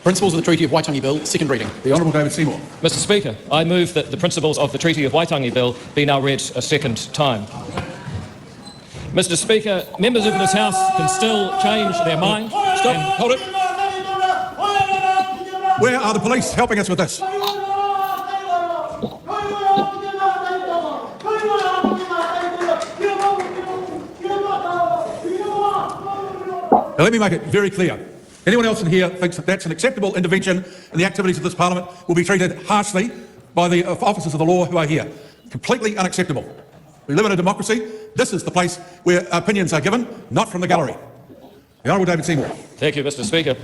Principles of the Treaty of Waitangi Bill, second reading. The Honourable David Seymour. Mr Speaker, I move that the principles of the Treaty of Waitangi Bill be now read a second time. Mr Speaker, members of this House can still change their mind. Stop. Hold it. Where are the police helping us with this? Now, let me make it very clear. Anyone else in here thinks that that's an acceptable intervention in the activities of this Parliament will be treated harshly by the officers of the law who are here. Completely unacceptable. We live in a democracy. This is the place where opinions are given, not from the gallery. The Honourable David Seymour. Thank you, Mr Speaker.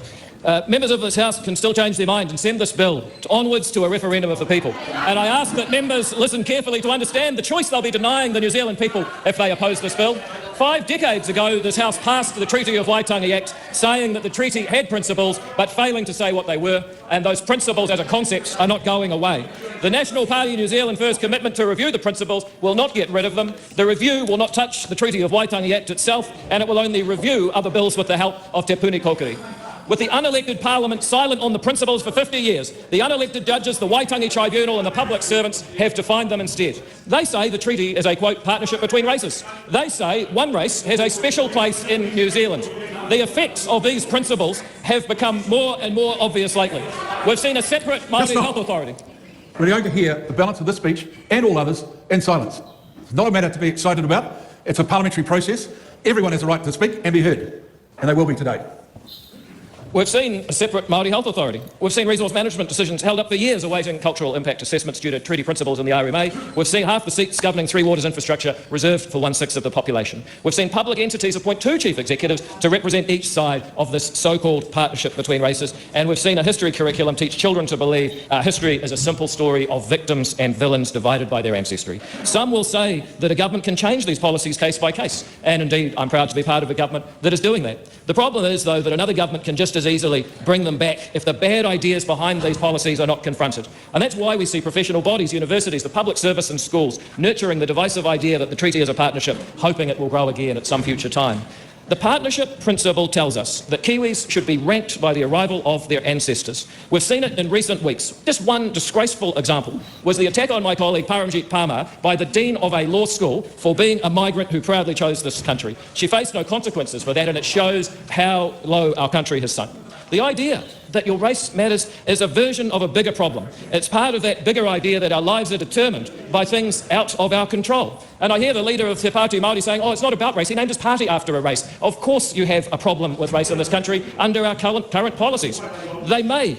Members of this House can still change their mind and send this bill onwards to a referendum of the people. And I ask that members listen carefully to understand the choice they'll be denying the New Zealand people if they oppose this bill. 5 decades ago, this House passed the Treaty of Waitangi Act, saying that the treaty had principles, but failing to say what they were, and those principles as a concept are not going away. The National Party New Zealand First commitment to review the principles will not get rid of them. The review will not touch the Treaty of Waitangi Act itself, and it will only review other bills with the help of Te Puni Kokiri. With the unelected Parliament silent on the principles for 50 years, the unelected judges, the Waitangi Tribunal and the public servants have defined them instead. They say the treaty is a, quote, partnership between races. They say one race has a special place in New Zealand. The effects of these principles have become more and more obvious lately. We've seen a separate Māori health authority. We're going to hear the balance of this speech and all others in silence. It's not a matter to be excited about. It's a parliamentary process. Everyone has a right to speak and be heard, and they will be today. We've seen a separate Māori health authority. We've seen resource management decisions held up for years awaiting cultural impact assessments due to treaty principles in the RMA. We've seen half the seats governing Three Waters infrastructure reserved for 1/6 of the population. We've seen public entities appoint 2 chief executives to represent each side of this so-called partnership between races. And we've seen a history curriculum teach children to believe history is a simple story of victims and villains divided by their ancestry. Some will say that a government can change these policies case by case. And indeed, I'm proud to be part of a government that is doing that. The problem is, though, that another government can just as easily bring them back if the bad ideas behind these policies are not confronted. And that's why we see professional bodies, universities, the public service and schools nurturing the divisive idea that the treaty is a partnership, hoping it will grow again at some future time. The partnership principle tells us that Kiwis should be ranked by the arrival of their ancestors. We've seen it in recent weeks. Just one disgraceful example was the attack on my colleague Paramjit Parmar by the Dean of a law school for being a migrant who proudly chose this country. She faced no consequences for that, and it shows how low our country has sunk. The idea that your race matters is a version of a bigger problem. It's part of that bigger idea that our lives are determined by things out of our control. And I hear the leader of Te Pāti Māori saying, oh, it's not about race. He named his party after a race. Of course you have a problem with race in this country under our current policies. They may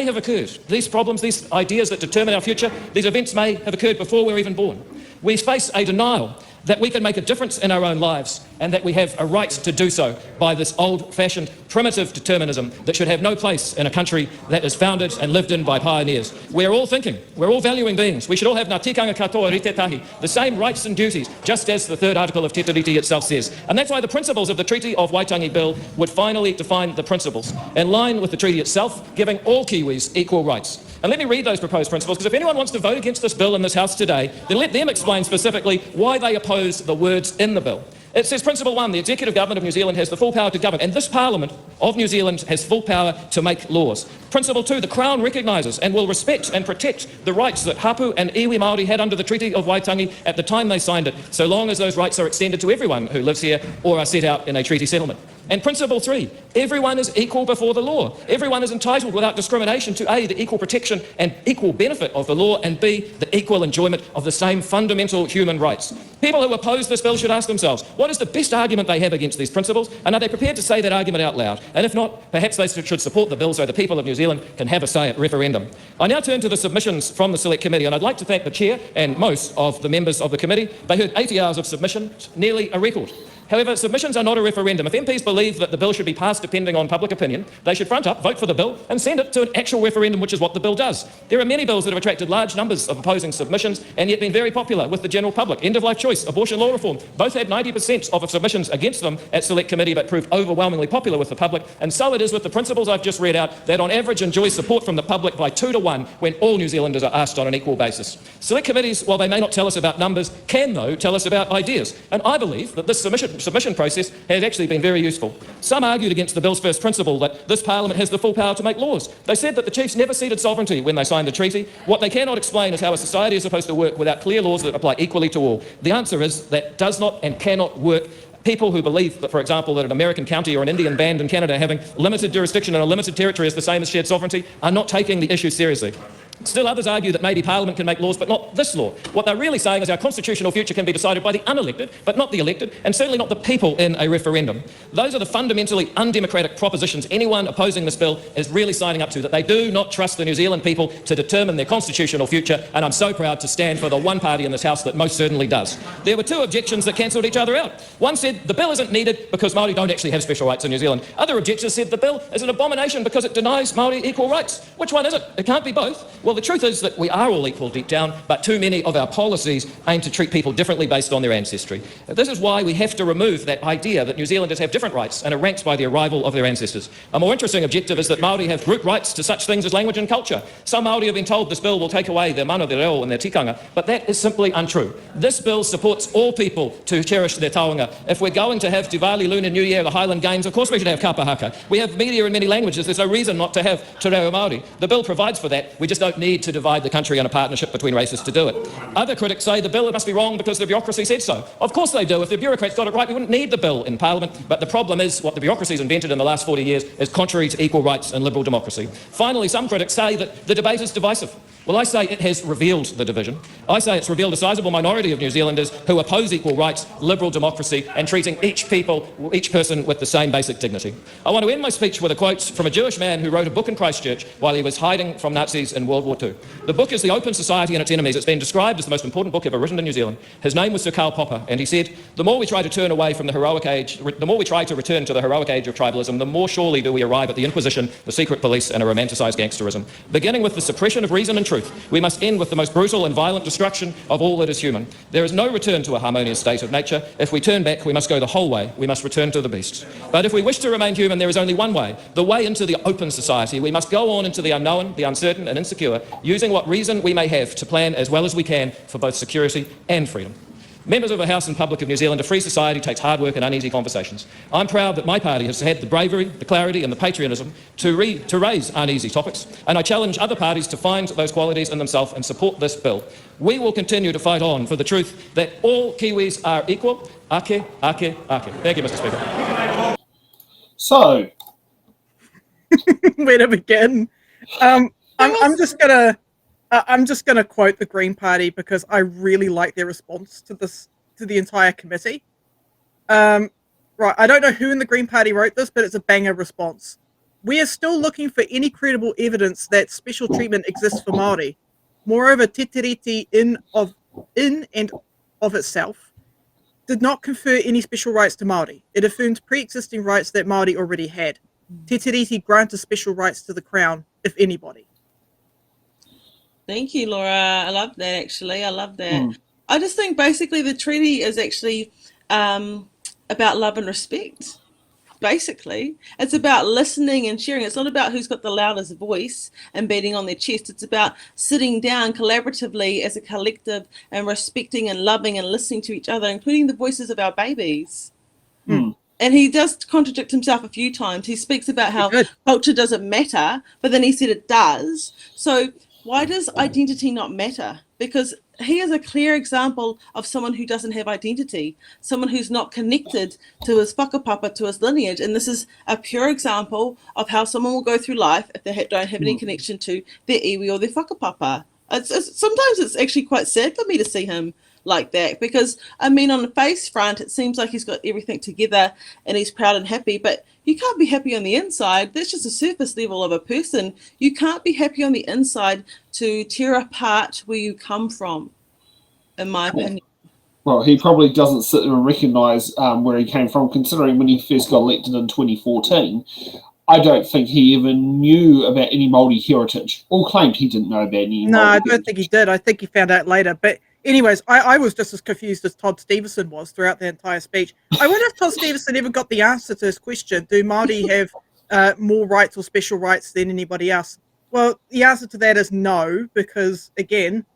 have occurred. These problems, these ideas that determine our future, these events may have occurred before we're even born. We face a denial that we can make a difference in our own lives and that we have a right to do so by this old-fashioned primitive determinism that should have no place in a country that is founded and lived in by pioneers. We're all thinking, we're all valuing beings. We should all have ngā tikanga katoa rite tahi, the same rights and duties, just as the 3rd article of Te Tiriti itself says. And that's why the principles of the Treaty of Waitangi Bill would finally define the principles, in line with the treaty itself, giving all Kiwis equal rights. And let me read those proposed principles, because if anyone wants to vote against this bill in this House today, then let them explain specifically why they oppose the words in the bill. It says, Principle 1, the Executive Government of New Zealand has the full power to govern, and this Parliament of New Zealand has full power to make laws. Principle 2, the Crown recognises and will respect and protect the rights that Hapu and Iwi Māori had under the Treaty of Waitangi at the time they signed it, so long as those rights are extended to everyone who lives here or are set out in a treaty settlement. And Principle 3, everyone is equal before the law. Everyone is entitled without discrimination to A, the equal protection and equal benefit of the law, and B, the equal enjoyment of the same fundamental human rights. People who oppose this bill should ask themselves, what is the best argument they have against these principles, and are they prepared to say that argument out loud? And if not, perhaps they should support the bill so the people of New Zealand can have a say at referendum. I now turn to the submissions from the Select Committee, and I'd like to thank the Chair and most of the members of the committee. They heard 80 hours of submissions, nearly a record. However, submissions are not a referendum. If MPs believe that the bill should be passed depending on public opinion, they should front up, vote for the bill and send it to an actual referendum, which is what the bill does. There are many bills that have attracted large numbers of opposing submissions and yet been very popular with the general public. End-of-life choice, abortion law reform, both had 90% of submissions against them at Select Committee but proved overwhelmingly popular with the public. And so it is with the principles I've just read out that on average enjoy support from the public by 2 to 1 when all New Zealanders are asked on an equal basis. Select Committees, while they may not tell us about numbers, can though tell us about ideas. And I believe that this submission submission process has actually been very useful. Some argued against the bill's first principle that this Parliament has the full power to make laws. They said that the chiefs never ceded sovereignty when they signed the treaty. What they cannot explain is how a society is supposed to work without clear laws that apply equally to all. The answer is that does not and cannot work. People who believe that, for example, that an American county or an Indian band in Canada having limited jurisdiction and a limited territory is the same as shared sovereignty are not taking the issue seriously. Still others argue that maybe Parliament can make laws, but not this law. What they're really saying is our constitutional future can be decided by the unelected, but not the elected, and certainly not the people in a referendum. Those are the fundamentally undemocratic propositions anyone opposing this bill is really signing up to, that they do not trust the New Zealand people to determine their constitutional future, and I'm so proud to stand for the one party in this House that most certainly does. There were two objections that cancelled each other out. One said the bill isn't needed because Māori don't actually have special rights in New Zealand. Other objectors said the bill is an abomination because it denies Māori equal rights. Which one is it? It can't be both. Well, the truth is that we are all equal deep down, but too many of our policies aim to treat people differently based on their ancestry. This is why we have to remove that idea that New Zealanders have different rights and are ranked by the arrival of their ancestors. A more interesting objective is that Māori have group rights to such things as language and culture. Some Māori have been told this bill will take away their mana, their reo and their tikanga, but that is simply untrue. This bill supports all people to cherish their taonga. If we're going to have Diwali, Lunar New Year, the Highland Games, of course we should have kapa haka. We have media in many languages. There's no reason not to have te reo Māori. The bill provides for that. We just don't need to divide the country in a partnership between races to do it. Other critics say the bill must be wrong because the bureaucracy said so. Of course they do. If the bureaucrats got it right, we wouldn't need the bill in Parliament. But the problem is what the bureaucracy's invented in the last 40 years is contrary to equal rights and liberal democracy. Finally, some critics say that the debate is divisive. Well, I say it has revealed the division. I say it's revealed a sizable minority of New Zealanders who oppose equal rights, liberal democracy, and treating each person with the same basic dignity. I want to end my speech with a quote from a Jewish man who wrote a book in Christchurch while he was hiding from Nazis in World War II. The book is The Open Society and Its Enemies. It's been described as the most important book ever written in New Zealand. His name was Sir Karl Popper, and he said, the more we try to turn away from the heroic age, the more we try to return to the heroic age of tribalism, the more surely do we arrive at the Inquisition, the secret police, and a romanticised gangsterism. Beginning with the suppression of reason and truth, we must end with the most brutal and violent destruction of all that is human. There is no return to a harmonious state of nature. If we turn back, we must go the whole way. We must return to the beast. But if we wish to remain human, there is only one way, the way into the open society. We must go on into the unknown, the uncertain and insecure, using what reason we may have to plan as well as we can for both security and freedom. Members of the House and public of New Zealand, a free society takes hard work and uneasy conversations. I'm proud that my party has had the bravery, the clarity and the patriotism to raise uneasy topics, and I challenge other parties to find those qualities in themselves and support this bill. We will continue to fight on for the truth that all Kiwis are equal. Ake, ake, ake. Thank you, Mr. Speaker. So, where to begin? I'm just gonna quote the Green Party because I really like their response to the entire committee. Right, I don't know who in the Green Party wrote this, but it's a banger response. We are still looking for any credible evidence that special treatment exists for Māori. Moreover, Te Tiriti in and of itself did not confer any special rights to Māori. It affirmed pre-existing rights that Māori already had. Te Tiriti granted special rights to the Crown, if anybody. Thank you, Laura. I love that, actually. I love that. I just think basically the treaty is actually about love and respect. Basically, it's about listening and sharing. It's not about who's got the loudest voice and beating on their chest. It's about sitting down collaboratively as a collective and respecting and loving and listening to each other, including the voices of our babies. And he does contradict himself a few times. He speaks about how culture doesn't matter, but then he said it does. So why does identity not matter? Because he is a clear example of someone who doesn't have identity, someone who's not connected to his whakapapa, to his lineage. And this is a pure example of how someone will go through life if they don't have any connection to their iwi or their whakapapa. Sometimes it's actually quite sad for me to see him like that, because I mean, on the face front it seems like he's got everything together and he's proud and happy, but you can't be happy on the inside. That's just a surface level of a person. You can't be happy on the inside to tear apart where you come from, in my opinion. Well, he probably doesn't sit there and recognise where he came from, considering when he first got elected in 2014, I don't think he even knew about any Māori heritage, or claimed he didn't know about any. No, Māori I don't think he did. I think he found out later. But anyways, I was just as confused as Todd Stevenson was throughout the entire speech. I wonder if Todd Stevenson ever got the answer to his question, do Māori have more rights or special rights than anybody else? Well, the answer to that is no, because, again,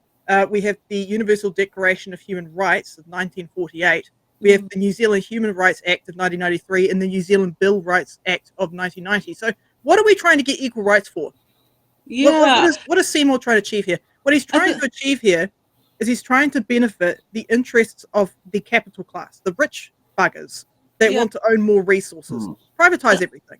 we have the Universal Declaration of Human Rights of 1948, We have the New Zealand Human Rights Act of 1993 and the New Zealand Bill Rights Act of 1990. So what are we trying to get equal rights for? Yeah. What is Seymour trying to achieve here? What he's trying to achieve here is he's trying to benefit the interests of the capital class, the rich buggers that want to own more resources, privatize everything.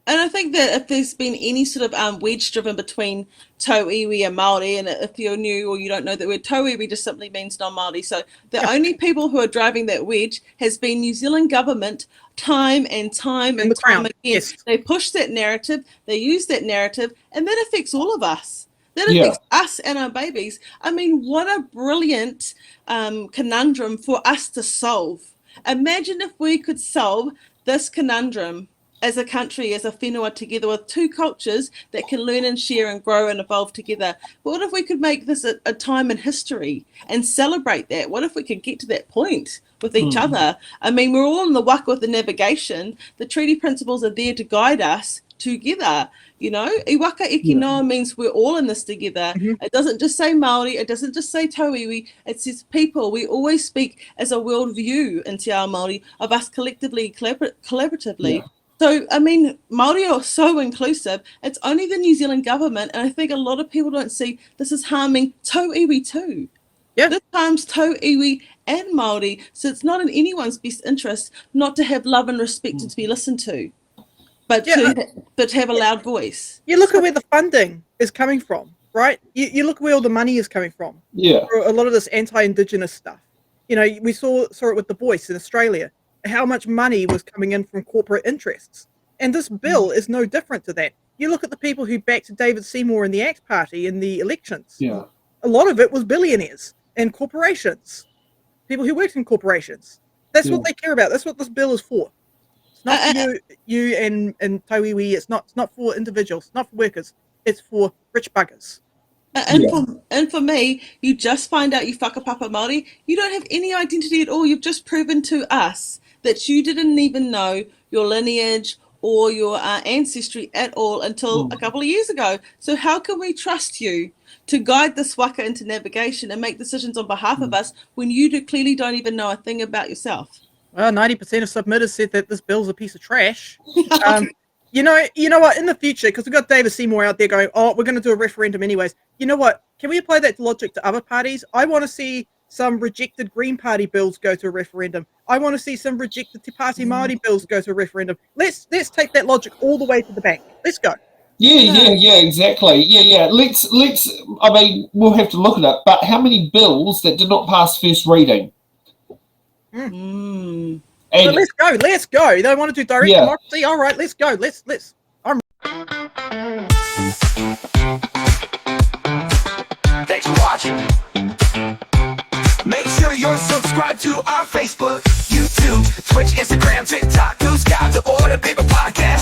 And I think that if there's been any sort of wedge driven between Tauiwi and Māori, and if you're new or you don't know that word, Tauiwi just simply means non-Māori. So the only people who are driving that wedge has been New Zealand government time and time again. Yes. They push that narrative, they use that narrative, and that affects all of us. That affects us and our babies. I mean, what a brilliant conundrum for us to solve. Imagine if we could solve this conundrum as a country, as a whenua together with two cultures that can learn and share and grow and evolve together. But what if we could make this a time in history and celebrate that? What if we could get to that point with each other? I mean, we're all in the waka with the navigation. The treaty principles are there to guide us together. You know, I waka eki noa means we're all in this together. It doesn't just say Māori, it doesn't just say Tauiwi, it says people. We always speak as a world view in Te Ao Māori of us collectively, collaboratively. So, I mean, Māori are so inclusive. It's only the New Zealand government, and I think a lot of people don't see this is harming Tauiwi too. Yeah. This harms Tauiwi and Māori, so it's not in anyone's best interest not to have love and respect and to be listened to, but to have a loud voice. You look at where the funding is coming from, right? You look where all the money is coming from. Yeah. For a lot of this anti-Indigenous stuff. You know, we saw it with The Voice in Australia. How much money was coming in from corporate interests. And this bill is no different to that. You look at the people who backed David Seymour and the ACT Party in the elections. Yeah. A lot of it was billionaires and corporations. People who worked in corporations. That's what they care about. That's what this bill is for. It's not for you and Tauiwi. It's not for individuals. It's not for workers. It's for rich buggers. And for me, you just find out you whakapapa Māori. You don't have any identity at all. You've just proven to us that you didn't even know your lineage or your ancestry at all until a couple of years ago. So how can we trust you to guide this waka into navigation and make decisions on behalf of us when you clearly don't even know a thing about yourself? Well, 90% of submitters said that this bill's a piece of trash. You know what? In the future, because we've got David Seymour out there going, "Oh, we're going to do a referendum anyways." You know what? Can we apply that logic to other parties? I want to see some rejected Green Party bills go to a referendum. I want to see some rejected Te Pāti Māori bills go to a referendum. Let's take that logic all the way to the bank. Let's go. Yeah, exactly. Yeah. Let's. I mean, we'll have to look at it. But how many bills that did not pass first reading? Mm. And Let's go. They want to do direct democracy. All right, let's go. Let's. Thanks for watching. Make sure you're subscribed to our Facebook, YouTube, Twitch, Instagram, TikTok, News Guide, the Order Paper Podcast.